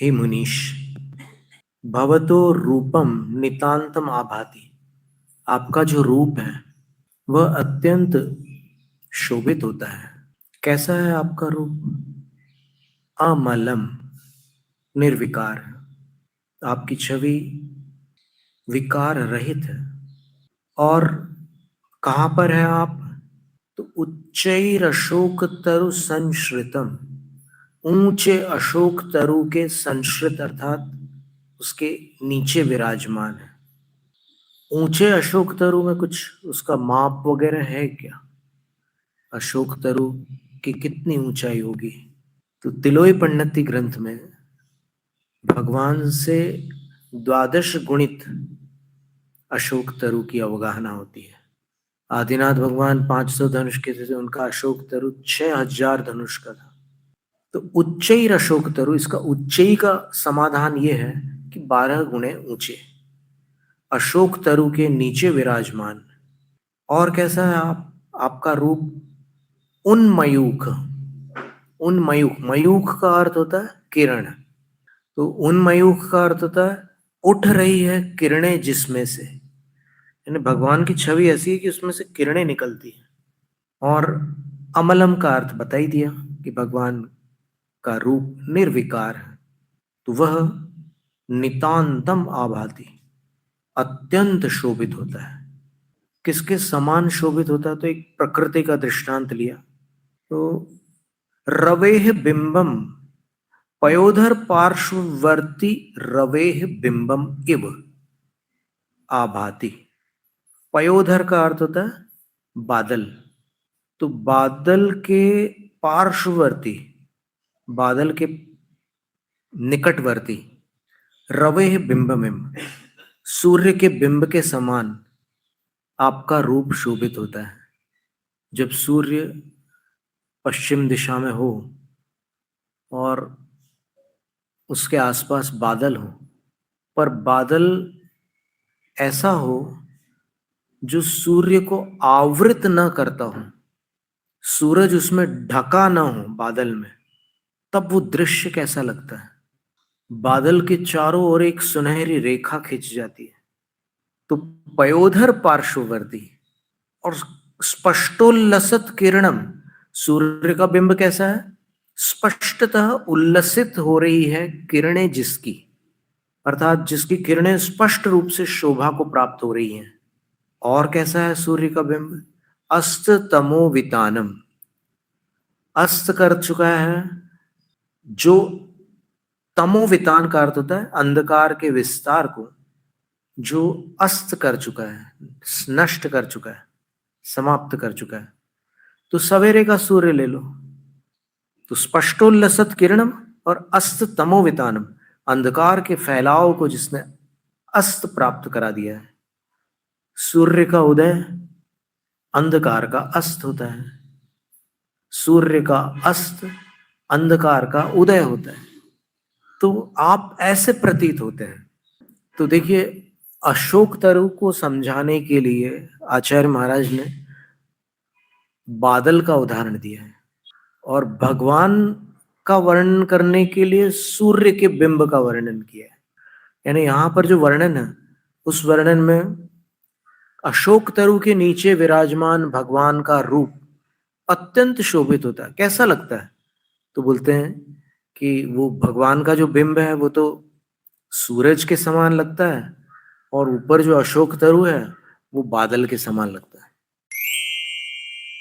हे मुनीश, भवतो रूपम नितांतम आभाति। आपका जो रूप है वह अत्यंत शोभित होता है। कैसा है आपका रूप? अमलम, निर्विकार। आपकी छवि विकार रहित है। और कहाँ पर है आप? तो उच्चैर अशोक तरु संश्रितम, ऊंचे अशोक तरु के संश्रित अर्थात उसके नीचे विराजमान है। ऊंचे अशोक तरु में कुछ उसका माप वगैरह है क्या? अशोक तरु की कितनी ऊंचाई होगी? तो तिलोई पंडिती ग्रंथ में भगवान से द्वादश गुणित अशोक तरु की अवगाहना होती है। आदिनाथ भगवान 500 धनुष के थे, उनका अशोक तरु 6000 धनुष का था। तो उच्चैर अशोक तरु, इसका उच्चई का समाधान ये है कि 12 गुणे ऊंचे, अशोक तरु के नीचे विराजमान। और कैसा है आपका रूप? उन्मयूख। उन्मयूख, मयूख का अर्थ होता है किरण। तो उन्मयूख का अर्थ होता है उठ रही है किरणें जिसमें से, यानी भगवान की छवि ऐसी है कि उसमें से किरणें निकलती हैं। और अमलम का अर्थ बता ही दिया कि भगवान का रूप निर्विकार है। तो वह नितांतम आभाति, अत्यंत शोभित होता है। किसके समान शोभित होता है? तो एक प्रकृति का दृष्टांत लिया। तो रवेह बिंबम, पयोधर पार्श्ववर्ती रवेह बिंबम इव आभाति। पयोधर का अर्थ होता है बादल। तो बादल के पार्श्ववर्ती, बादल के निकटवर्ती, रवेह बिंबमिम, सूर्य के बिंब के समान आपका रूप शोभित होता है। जब सूर्य पश्चिम दिशा में हो और उसके आसपास बादल हो, पर बादल ऐसा हो जो सूर्य को आवृत न करता हो, सूरज उसमें ढका ना हो बादल में, तब वो दृश्य कैसा लगता है? बादल के चारों ओर एक सुनहरी रेखा खिंच जाती है। तो पयोधर पार्श्ववर्ती और स्पष्टोल्लसित किरणम, सूर्य का बिंब कैसा है? स्पष्टतः उल्लसित हो रही है किरणें जिसकी, अर्थात जिसकी किरणें स्पष्ट रूप से शोभा को प्राप्त हो रही हैं। और कैसा है सूर्य का बिंब? अस्त तमो वितानम, अस्त कर चुका है, जो तमोवितान का अर्थ होता है अंधकार के विस्तार को, जो अस्त कर चुका है, नष्ट कर चुका है, समाप्त कर चुका है। तो सवेरे का सूर्य ले लो, तो स्पष्टोल्लसत किरणम और अस्त तमोवितानम, अंधकार के फैलाव को जिसने अस्त प्राप्त करा दिया है। सूर्य का उदय अंधकार का अस्त होता है, सूर्य का अस्त अंधकार का उदय होता है। तो आप ऐसे प्रतीत होते हैं। तो देखिए, अशोक तरु को समझाने के लिए आचार्य महाराज ने बादल का उदाहरण दिया है, और भगवान का वर्णन करने के लिए सूर्य के बिंब का वर्णन किया है। यानी यहाँ पर जो वर्णन है, उस वर्णन में अशोक तरु के नीचे विराजमान भगवान का रूप अत्यंत शोभित होता है। कैसा लगता है? तो बोलते हैं कि वो भगवान का जो बिंब है वो तो सूरज के समान लगता है, और ऊपर जो अशोक तरु है वो बादल के समान लगता है।